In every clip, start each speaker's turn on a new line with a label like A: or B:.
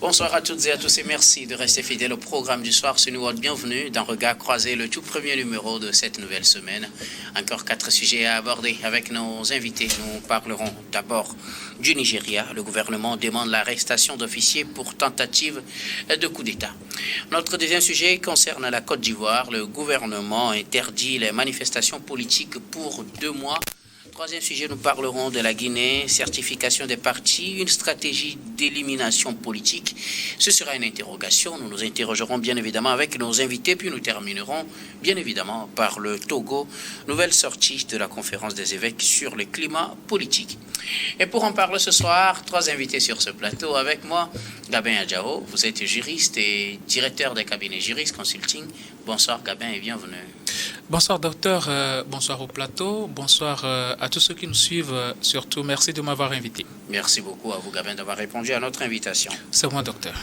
A: Bonsoir à toutes et à tous et merci de rester fidèles au programme du soir sur New World. Bienvenue dans Regard Croisé, le tout premier numéro de cette nouvelle semaine. Encore 4 sujets à aborder avec nos invités. Nous parlerons d'abord du Nigeria. Le gouvernement demande l'arrestation d'officiers pour tentative de coup d'État. Notre deuxième sujet concerne la Côte d'Ivoire. Le gouvernement interdit les manifestations politiques pour 2 mois. Troisième sujet, nous parlerons de la Guinée, certification des partis, une stratégie d'élimination politique. Ce sera une interrogation. Nous nous interrogerons bien évidemment avec nos invités, puis nous terminerons bien évidemment par le Togo, nouvelle sortie de la conférence des évêques sur le climat politique. Et pour en parler ce soir, 3 invités sur ce plateau avec moi. Gabin Adjao, vous êtes juriste et directeur des cabinets Juris Consulting. Bonsoir Gabin et bienvenue.
B: Bonsoir docteur, bonsoir au plateau, bonsoir à tous ceux qui nous suivent, surtout merci de m'avoir invité.
A: Merci beaucoup à vous Gabin d'avoir répondu à notre invitation.
B: C'est moi docteur.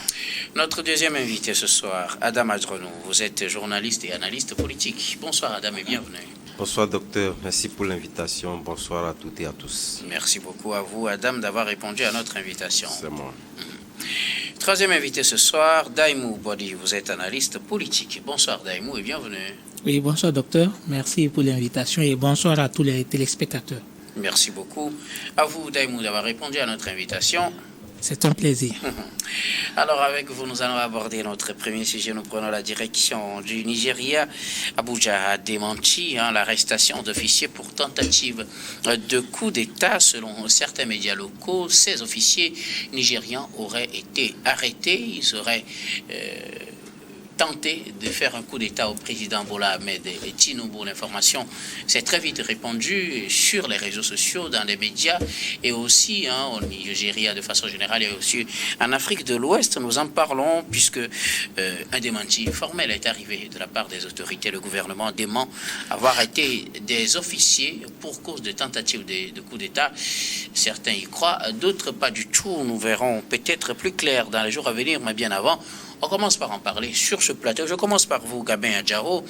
A: Notre deuxième invité ce soir, Adam Adronou, vous êtes journaliste et analyste politique. Bonsoir Adam et bienvenue.
C: Bonsoir docteur, merci pour l'invitation, bonsoir à toutes et à tous.
A: Merci beaucoup à vous Adam d'avoir répondu à notre invitation.
C: C'est moi.
A: Troisième invité ce soir, Daimou Bodi, vous êtes analyste politique. Bonsoir Daimou et bienvenue.
D: Oui, bonsoir docteur, merci pour l'invitation et bonsoir à tous les téléspectateurs.
A: Merci beaucoup à vous Daimou d'avoir répondu à notre invitation.
D: C'est un plaisir.
A: Alors avec vous, nous allons aborder notre premier sujet. Nous prenons la direction du Nigeria. Abuja a démenti l'arrestation d'officiers pour tentative de coup d'État. Selon certains médias locaux, 16 officiers nigérians auraient été arrêtés. Ils auraient tenté de faire un coup d'État au président Bola Ahmed Tinubu. L'information s'est très vite répandue sur les réseaux sociaux, dans les médias et aussi au Nigeria de façon générale et aussi en Afrique de l'Ouest. Nous en parlons puisque un démenti formel est arrivé de la part des autorités. Le gouvernement dément avoir été des officiers pour cause de tentative de coup d'État. Certains y croient, d'autres pas du tout. Nous verrons peut-être plus clair dans les jours à venir, mais bien avant. On commence par en parler sur ce plateau. Je commence par vous, Gabin Adjaro.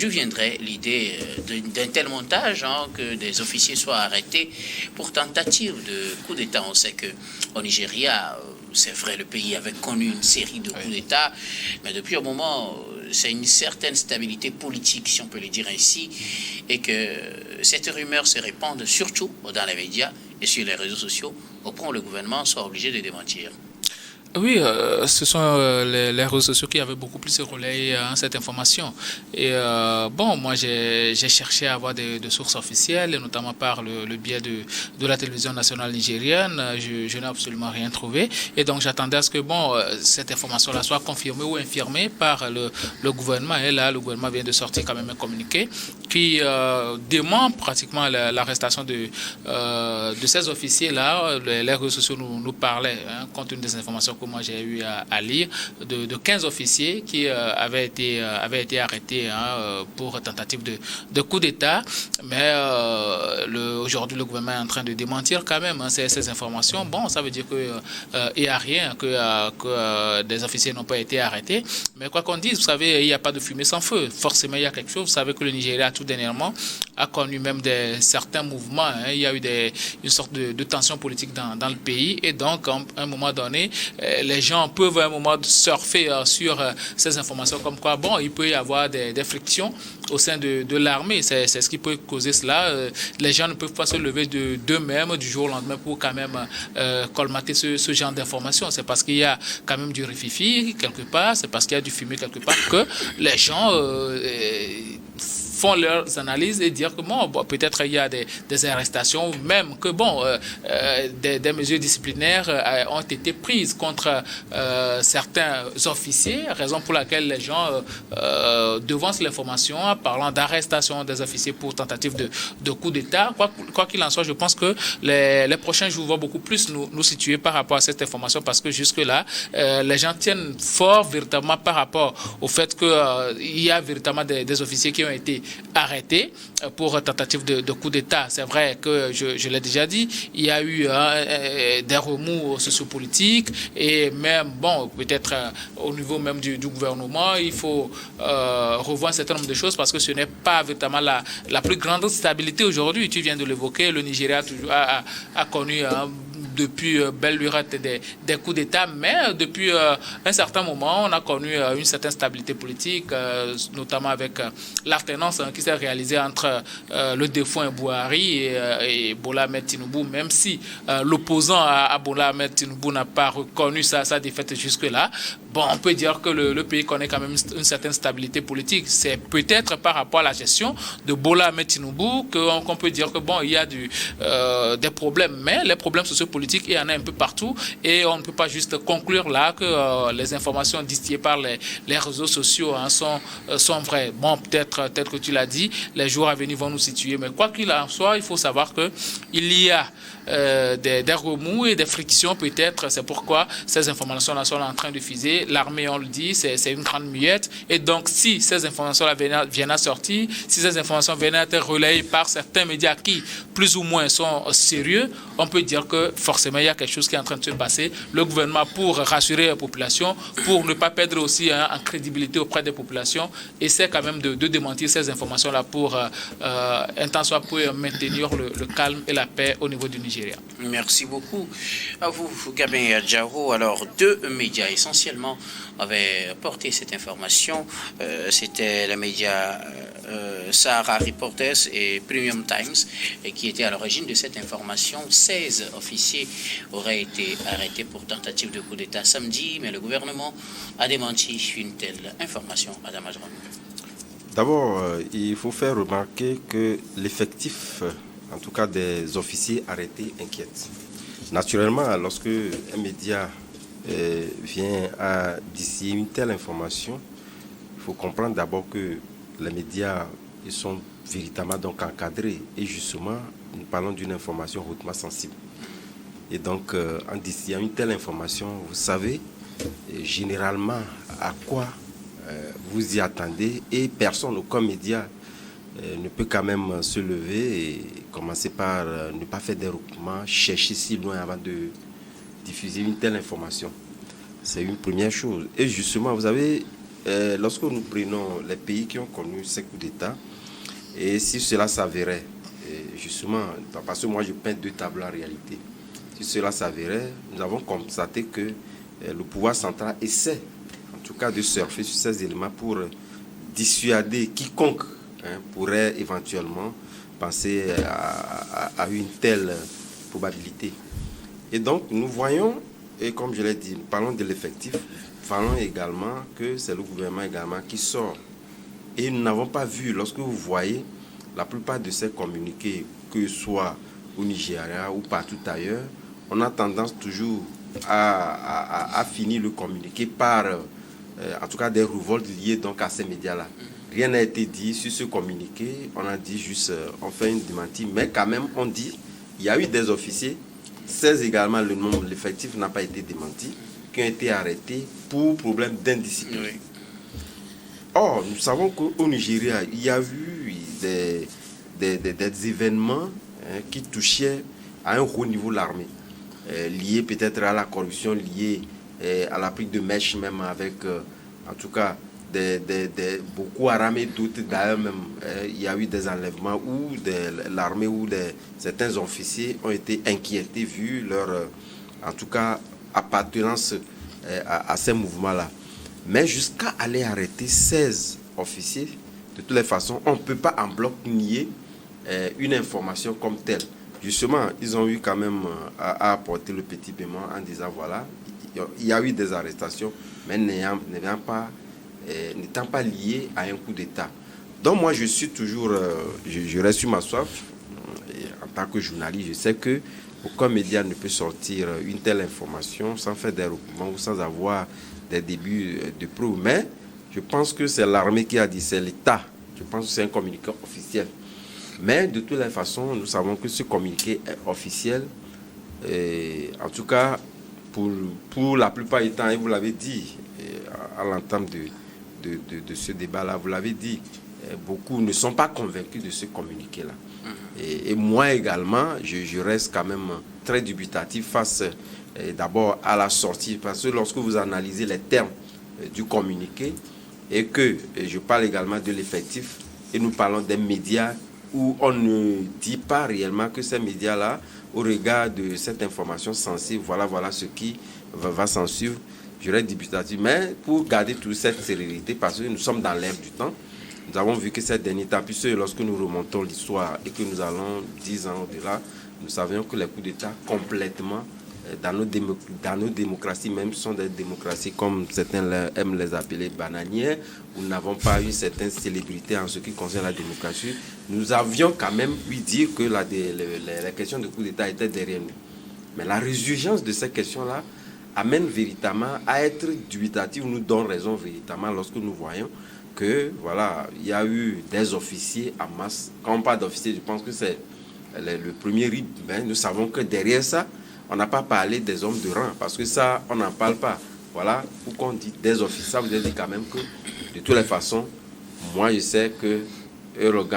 A: D'où viendrait l'idée d'un tel montage, que des officiers soient arrêtés pour tentative de coup d'État? On sait qu'au Nigeria, c'est vrai, le pays avait connu une série de coups d'État, mais depuis un moment, c'est une certaine stabilité politique, si on peut le dire ainsi, et que cette rumeur se répande surtout dans les médias et sur les réseaux sociaux, au point où le gouvernement soit obligé de démentir.
B: Oui, ce sont les réseaux sociaux qui avaient beaucoup plus relayé cette information. Et moi j'ai cherché à avoir des sources officielles, notamment par le biais de la télévision nationale nigérienne. Je n'ai absolument rien trouvé. Et donc j'attendais à ce que cette information-là soit confirmée ou infirmée par le gouvernement. Et là, le gouvernement vient de sortir quand même un communiqué qui dément pratiquement l'arrestation de ces officiers-là. Les réseaux sociaux nous parlaient, compte tenu des informations que moi j'ai eu à lire, de 15 officiers qui avaient été arrêtés pour tentative de coup d'État. Mais aujourd'hui, le gouvernement est en train de démentir quand même ces informations. Bon, ça veut dire qu'il n'y a rien, que des officiers n'ont pas été arrêtés. Mais quoi qu'on dise, vous savez, il n'y a pas de fumée sans feu. Forcément, il y a quelque chose. Vous savez que le Nigeria, tout dernièrement, a connu même certains mouvements. Il y a eu une sorte de tension politique dans le pays. Et donc, à un moment donné, les gens peuvent à un moment surfer sur ces informations comme quoi, il peut y avoir des frictions au sein de l'armée. C'est ce qui peut causer cela. Les gens ne peuvent pas se lever d'eux-mêmes du jour au lendemain pour quand même colmater ce genre d'informations. C'est parce qu'il y a quand même du rififi quelque part, c'est parce qu'il y a du fumier quelque part que les gens font leurs analyses et dire que peut-être il y a des arrestations, même que des mesures disciplinaires ont été prises contre certains officiers, raison pour laquelle les gens devancent l'information en parlant d'arrestation des officiers pour tentative de coup d'État. Quoi qu'il en soit, je pense que les prochains jours vont beaucoup plus nous situer par rapport à cette information, parce que jusque-là, les gens tiennent fort véritablement par rapport au fait qu'il y a véritablement des officiers qui ont été arrêtés pour tentative de coup d'État. C'est vrai que, je l'ai déjà dit, il y a eu des remous sociopolitiques et même, peut-être au niveau même du gouvernement, il faut revoir un certain nombre de choses parce que ce n'est pas véritablement la plus grande stabilité aujourd'hui. Tu viens de l'évoquer, le Nigeria a connu depuis belle lurette des coups d'État, mais depuis un certain moment, on a connu une certaine stabilité politique, notamment avec l'alternance qui s'est réalisée entre le défunt Bouhari et Bola Ahmed Tinubu, même si l'opposant à Bola Ahmed Tinubu n'a pas reconnu sa défaite jusque-là. Bon, on peut dire que le pays connaît quand même une certaine stabilité politique. C'est peut-être par rapport à la gestion de Bola Ahmed Tinubu qu'on peut dire que bon, il y a des problèmes, mais les problèmes sociopolitiques, il y en a un peu partout et on ne peut pas juste conclure là que les informations distillées par les réseaux sociaux sont vraies. Bon, peut-être que tu l'as dit, les jours à venir vont nous situer, mais quoi qu'il en soit, il faut savoir qu'il y a des remous et des frictions peut-être, c'est pourquoi ces informations-là sont en train de fuser. L'armée, on le dit, c'est une grande muette, et donc si ces informations-là viennent à sortir, si ces informations viennent à être relayées par certains médias qui, plus ou moins, sont sérieux, on peut dire que forcément il y a quelque chose qui est en train de se passer. Le gouvernement, pour rassurer la population, pour ne pas perdre aussi en crédibilité auprès des populations, essaie quand même de démentir ces informations-là pour un temps soit pour maintenir le calme et la paix au niveau du Nigeria.
A: Merci beaucoup à vous, Gabin Adjaro. Alors, deux médias essentiellement avaient porté cette information. C'était les médias Sahara Reporters et Premium Times qui étaient à l'origine de cette information. 16 officiers auraient été arrêtés pour tentative de coup d'État samedi, mais le gouvernement a démenti une telle information. Madame Adjaro.
C: D'abord, il faut faire remarquer que l'effectif, en tout cas des officiers arrêtés, inquiète. Naturellement, lorsque un média vient à distiller une telle information, il faut comprendre d'abord que les médias ils sont véritablement donc encadrés. Et justement, nous parlons d'une information hautement sensible. Et donc, en distillant une telle information, vous savez généralement à quoi vous y attendez, et personne, aucun média ne peut quand même se lever et commencer par ne pas faire des recoupements, chercher si loin avant de diffuser une telle information. C'est une première chose. Et justement, vous savez, lorsque nous prenons les pays qui ont connu ces coups d'État, et si cela s'avérait, justement, parce que moi je peins deux tableaux en réalité, si cela s'avérait, nous avons constaté que le pouvoir central essaie, en tout cas, de surfer sur ces éléments pour dissuader quiconque pourrait éventuellement penser à une telle probabilité. Et donc, nous voyons, et comme je l'ai dit, nous parlons de l'effectif, parlons également que c'est le gouvernement également qui sort. Et nous n'avons pas vu, lorsque vous voyez la plupart de ces communiqués, que ce soit au Nigeria ou partout ailleurs, on a tendance toujours à finir le communiqué par, en tout cas, des révoltes liées donc à ces médias-là. Rien n'a été dit sur ce communiqué, on a dit juste, on fait une démentie, mais quand même, on dit, il y a eu des officiers, 16 également, le nombre, l'effectif n'a pas été démenti, qui ont été arrêtés pour problème d'indiscipline. Oui. Or, nous savons qu'au Nigeria, il y a eu des événements qui touchaient à un haut niveau l'armée, liés peut-être à la corruption, liés à la prise de mèche même avec, en tout cas, beaucoup armés, d'autres d'ailleurs même, il y a eu des enlèvements où l'armée ou certains officiers ont été inquiétés vu leur, en tout cas, appartenance à ces mouvements-là. Mais jusqu'à aller arrêter 16 officiers, de toutes les façons, on ne peut pas en bloc nier une information comme telle. Justement, ils ont eu quand même à apporter le petit paiement en disant voilà, il y a eu des arrestations, mais n'étant pas lié à un coup d'État. Donc moi, je suis toujours, je reste sur ma soif. En tant que journaliste, je sais que aucun média ne peut sortir une telle information sans faire des recoupements ou sans avoir des débuts de preuve. Mais je pense que c'est l'armée qui a dit, c'est l'État. Je pense que c'est un communiqué officiel. Mais de toutes les façons, nous savons que ce communiqué est officiel. Et en tout cas, pour la plupart du temps, et vous l'avez dit à l'entame de ce débat-là, vous l'avez dit, beaucoup ne sont pas convaincus de ce communiqué-là. Et moi également, je reste quand même très dubitatif face d'abord à la sortie, parce que lorsque vous analysez les termes du communiqué, et que je parle également de l'effectif, et nous parlons des médias où on ne dit pas réellement que ces médias-là, au regard de cette information sensible, voilà ce qui va s'en suivre, j'aurais dubitatif. Mais pour garder toute cette sérénité, parce que nous sommes dans l'ère du temps, nous avons vu que ces derniers temps, puisque lorsque nous remontons l'histoire et que nous allons 10 ans au-delà, nous savions que les coups d'État complètement, dans nos démocraties même, sont des démocraties comme certains aiment les appeler bananières, où nous n'avons pas eu certaines célébrités en ce qui concerne la démocratie. Nous avions quand même pu dire que la question de coup d'État était derrière nous. Mais la résurgence de ces questions-là amène véritablement à être dubitative, nous donne raison véritablement lorsque nous voyons que, voilà, il y a eu des officiers en masse. Quand on parle d'officiers, je pense que c'est le premier rythme. Ben, nous savons que derrière ça, on n'a pas parlé des hommes de rang, parce que ça, on n'en parle pas. Voilà, pourquoi on dit des officiers, ça vous dit quand même que, de toutes les façons, moi je sais que,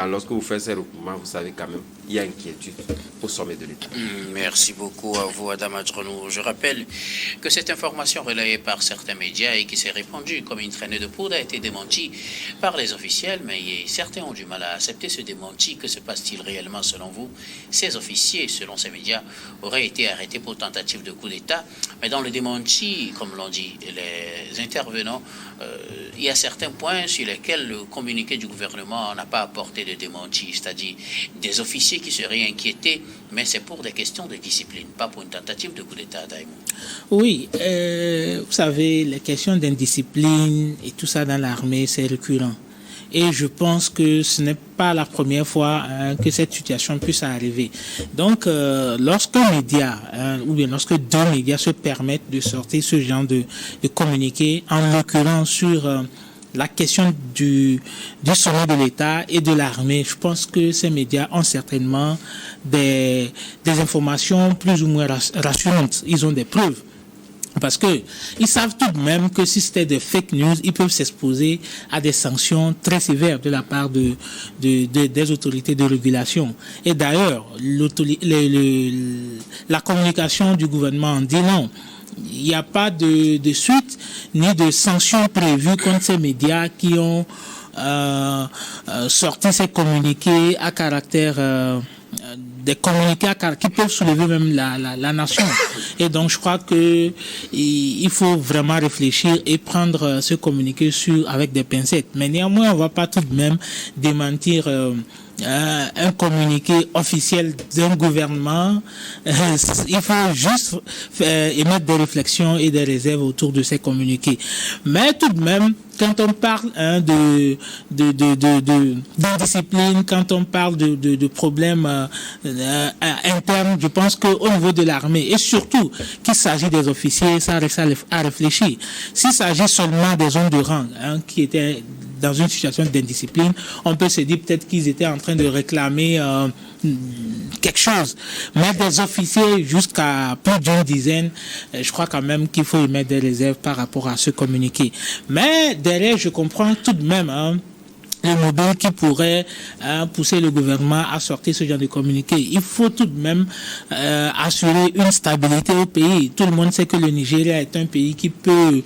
C: lorsque vous faites ces recoupements, vous savez quand même, il y a inquiétude au sommet de l'État.
A: Merci beaucoup à vous, Adam Adronou. Je rappelle que cette information relayée par certains médias et qui s'est répandue comme une traînée de poudre a été démentie par les officiels, mais certains ont du mal à accepter ce démenti. Que se passe-t-il réellement selon vous? Ces officiers, selon ces médias, auraient été arrêtés pour tentative de coup d'État, mais dans le démenti, comme l'ont dit les intervenants, il y a certains points sur lesquels le communiqué du gouvernement n'a pas apporté de démenti, c'est-à-dire des officiers qui seraient inquiétés, mais c'est pour des questions de discipline, pas pour une tentative de coup d'État, Daïmon.
D: Oui, vous savez, les questions d'indiscipline et tout ça dans l'armée, c'est récurrent. Et je pense que ce n'est pas la première fois que cette situation puisse arriver. Donc, lorsqu'un média, ou bien lorsque deux médias se permettent de sortir ce genre de communiqué, en l'occurrence sur la question du sommet de l'État et de l'armée, je pense que ces médias ont certainement des informations plus ou moins rassurantes. Ils ont des preuves. Parce que ils savent tout de même que si c'était des fake news, ils peuvent s'exposer à des sanctions très sévères de la part des autorités de régulation. Et d'ailleurs, la communication du gouvernement dit non. Il n'y a pas de suite ni de sanctions prévues contre ces médias qui ont sorti ces communiqués à caractère des communiqués qui peuvent soulever même la nation. Et donc, je crois que il faut vraiment réfléchir et prendre ce communiqué avec des pincettes. Mais néanmoins, on ne va pas tout de même démentir un communiqué officiel d'un gouvernement. Il faut juste émettre des réflexions et des réserves autour de ces communiqués. Mais tout de même, quand on parle d'indiscipline, quand on parle de problèmes internes, je pense qu'au niveau de l'armée, et surtout qu'il s'agit des officiers, ça reste à réfléchir. S'il s'agit seulement des hommes de rang qui étaient dans une situation d'indiscipline, on peut se dire peut-être qu'ils étaient en train de réclamer quelque chose. Mais des officiers jusqu'à plus d'une dizaine, je crois quand même qu'il faut y mettre des réserves par rapport à ce communiqué. Mais derrière, je comprends tout de même le mobile qui pourrait pousser le gouvernement à sortir ce genre de communiqué. Il faut tout de même assurer une stabilité au pays. Tout le monde sait que le Nigeria est un pays qui peut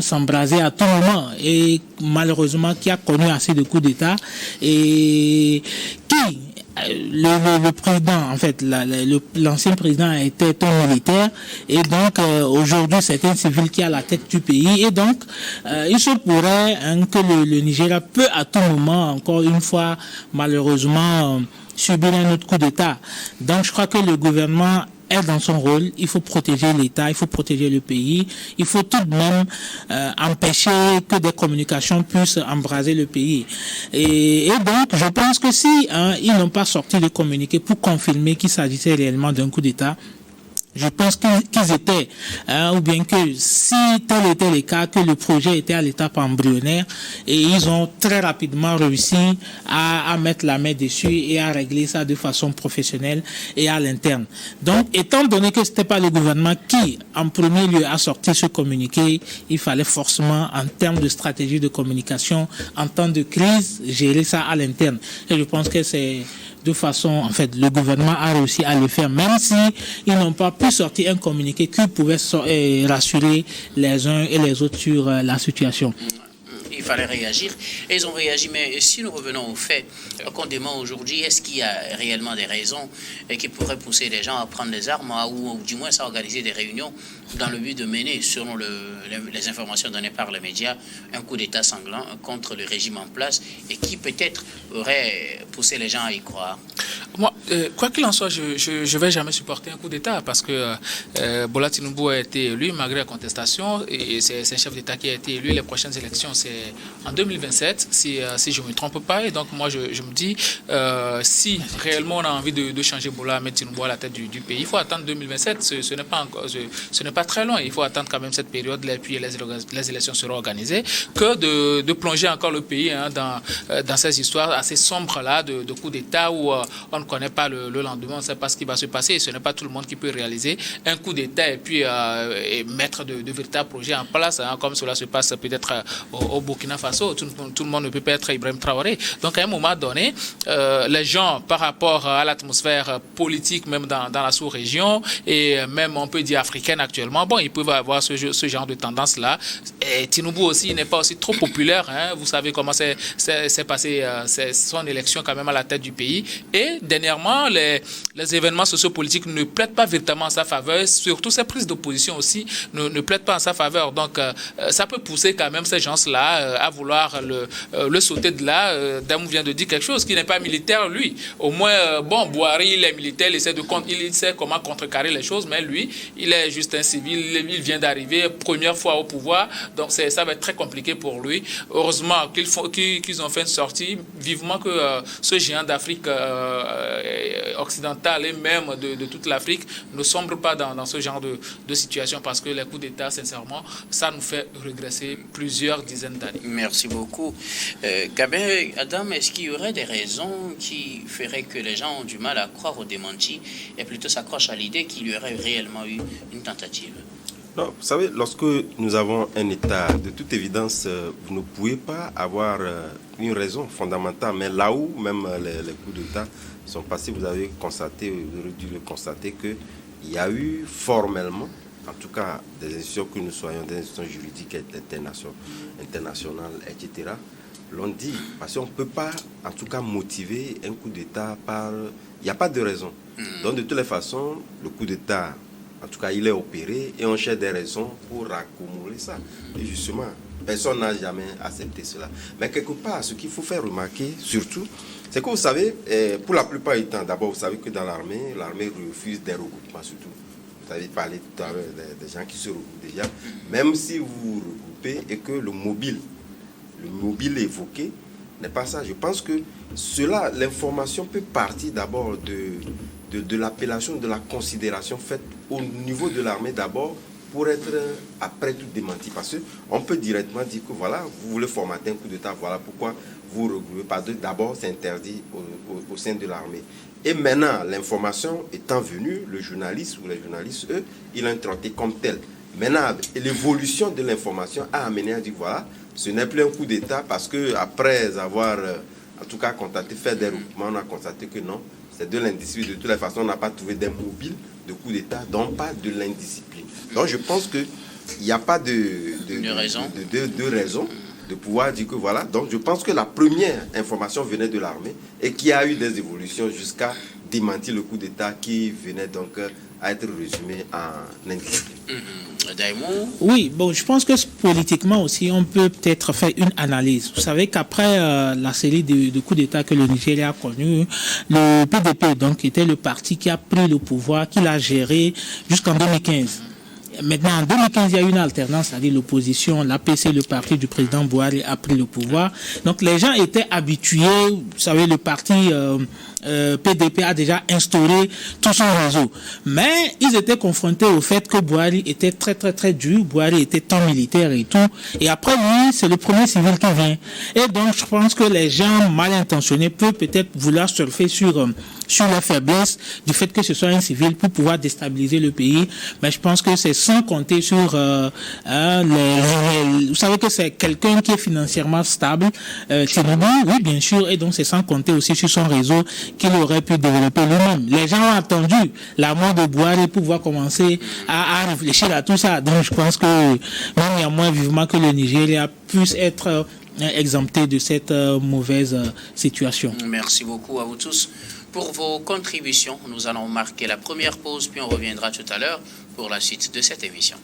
D: s'embraser à tout moment et malheureusement qui a connu assez de coups d'État et qui le président, en fait, l'ancien président était un militaire et donc aujourd'hui c'est un civil qui est à la tête du pays et donc il se pourrait que le Nigeria peut à tout moment, encore une fois, malheureusement, subir un autre coup d'État. Donc je crois que le gouvernement est dans son rôle, il faut protéger l'État, il faut protéger le pays, il faut tout de même empêcher que des communications puissent embraser le pays. Et donc, je pense que si ils n'ont pas sorti de communiqué pour confirmer qu'il s'agissait réellement d'un coup d'État, je pense qu'ils étaient, ou bien que si tel était le cas, que le projet était à l'étape embryonnaire et ils ont très rapidement réussi à mettre la main dessus et à régler ça de façon professionnelle et à l'interne. Donc, étant donné que c'était pas le gouvernement qui, en premier lieu, a sorti ce communiqué, il fallait forcément, en termes de stratégie de communication, en temps de crise, gérer ça à l'interne. Et je pense que c'est de façon, en fait, le gouvernement a réussi à le faire, même si ils n'ont pas pu sortir un communiqué qui pouvait rassurer les uns et les autres sur la situation.
A: il fallait réagir. Et ils ont réagi. Mais si nous revenons au fait qu'on demande aujourd'hui, est-ce qu'il y a réellement des raisons qui pourraient pousser les gens à prendre les armes ou du moins à organiser des réunions dans le but de mener, selon les informations données par les médias, un coup d'État sanglant contre le régime en place et qui peut-être aurait poussé les gens à y croire?
B: Moi, quoi qu'il en soit, je ne vais jamais supporter un coup d'État parce que Bola Tinubu a été élu malgré la contestation et c'est un chef d'État qui a été élu. Les prochaines élections, c'est en 2027, si je ne me trompe pas. Et donc, moi, je me dis, si réellement on a envie de changer Bola Tinubu à la tête du pays, il faut attendre 2027. Ce n'est pas très loin. Il faut attendre quand même cette période-là et puis les élections seront organisées que de plonger encore le pays dans ces histoires assez sombres-là de coups d'État où on ne connaît pas le lendemain, on ne sait pas ce qui va se passer. Et ce n'est pas tout le monde qui peut réaliser un coup d'État et puis et mettre de véritables projets en place, comme cela se passe peut-être au Burkina Faso. Tout le monde ne peut pas être Ibrahim Traoré. Donc à un moment donné, les gens, par rapport à l'atmosphère politique, même dans la sous-région, et même on peut dire africaine actuellement, bon, ils peuvent avoir ce genre de tendance-là. Et Tinubu aussi n'est pas aussi trop populaire. Vous savez comment s'est passé son élection quand même à la tête du pays. Et dernièrement, les événements sociopolitiques ne plaident pas véritablement en sa faveur. Surtout ses prises d'opposition aussi ne plaident pas en sa faveur. Donc, ça peut pousser quand même ces gens-là à vouloir le sauter de là. Damou vient de dire quelque chose qui n'est pas militaire, lui. Au moins, bon, Bouhari, il est militaire, il sait comment contrecarrer les choses, mais lui, il est juste un civil, il vient d'arriver, première fois au pouvoir, donc ça va être très compliqué pour lui. Heureusement qu'ils ont fait une sortie, vivement que ce géant d'Afrique occidentale et même de toute l'Afrique ne sombre pas dans ce genre de situation parce que les coups d'État, sincèrement, ça nous fait régresser plusieurs dizaines d'années.
A: Merci beaucoup. Gabin, Adam, est-ce qu'il y aurait des raisons qui feraient que les gens ont du mal à croire au démenti et plutôt s'accrochent à l'idée qu'il y aurait réellement eu une tentative?
C: Non, vous savez, lorsque nous avons un État, de toute évidence, vous ne pouvez pas avoir une raison fondamentale. Mais là où même les coups d'État sont passés, vous avez dû le constater qu'il y a eu formellement, en tout cas des institutions que nous soyons, des institutions juridiques internationales, etc., l'on dit, parce qu'on ne peut pas, en tout cas, motiver un coup d'État par... Il n'y a pas de raison. Donc, de toutes les façons, le coup d'État, en tout cas, il est opéré et on cherche des raisons pour accumuler ça. Et justement, personne n'a jamais accepté cela. Mais quelque part, ce qu'il faut faire remarquer, surtout, c'est que vous savez, pour la plupart du temps, d'abord, vous savez que dans l'armée refuse des regroupements, surtout. Vous avez parlé tout à l'heure des gens qui se regroupent déjà. Même si vous vous regroupez et que le mobile évoqué n'est pas ça. Je pense que cela, l'information peut partir d'abord de l'appellation, de la considération faite au niveau de l'armée d'abord pour être après tout démenti. Parce qu'on peut directement dire que voilà, vous voulez formater un coup d'État, voilà pourquoi vous regroupez pas. D'abord, c'est interdit au sein de l'armée. Et maintenant, l'information étant venue, le journaliste ou les journalistes, eux, ils l'ont traité comme tel. Maintenant, l'évolution de l'information a amené à dire voilà, ce n'est plus un coup d'État parce qu'après avoir, en tout cas, fait des regroupements, on a constaté que non, c'est de l'indiscipline. De toutes les façons, on n'a pas trouvé des mobiles de coup d'État, donc pas de l'indiscipline. Donc je pense qu'il n'y a pas de raison de pouvoir dire que voilà. Donc je pense que la première information venait de l'armée et qu'il y a eu des évolutions jusqu'à démentir le coup d'État qui venait donc à être résumé en indiscipline.
D: Oui, bon, je pense que politiquement aussi, on peut peut-être faire une analyse. Vous savez qu'après la série de coups d'État que le Nigeria a connu, le PDP, donc, était le parti qui a pris le pouvoir, qui l'a géré jusqu'en 2015. Maintenant, en 2015, il y a eu une alternance, c'est-à-dire l'opposition, l'APC, le parti du président Bouhari a pris le pouvoir. Donc, les gens étaient habitués, vous savez, le parti PDP a déjà instauré tout son réseau. Mais ils étaient confrontés au fait que Bouhari était très, très, très dur. Bouhari était temps militaire et tout. Et après lui, c'est le premier civil qui vient. Et donc, je pense que les gens mal intentionnés peuvent peut-être vouloir surfer sur sur la faiblesse du fait que ce soit un civil pour pouvoir déstabiliser le pays. Mais je pense que c'est sans compter sur vous savez que c'est quelqu'un qui est financièrement stable, Tinubu, oui bien sûr, et donc c'est sans compter aussi sur son réseau qu'il aurait pu développer lui-même. Les gens ont attendu la mort de Buhari pour pouvoir commencer à réfléchir à tout ça. Donc je pense que même il y a moins vivement que le Nigeria puisse être exempté de cette mauvaise situation.
A: Merci beaucoup à vous tous pour vos contributions. Nous allons marquer la première pause, puis on reviendra tout à l'heure pour la suite de cette émission.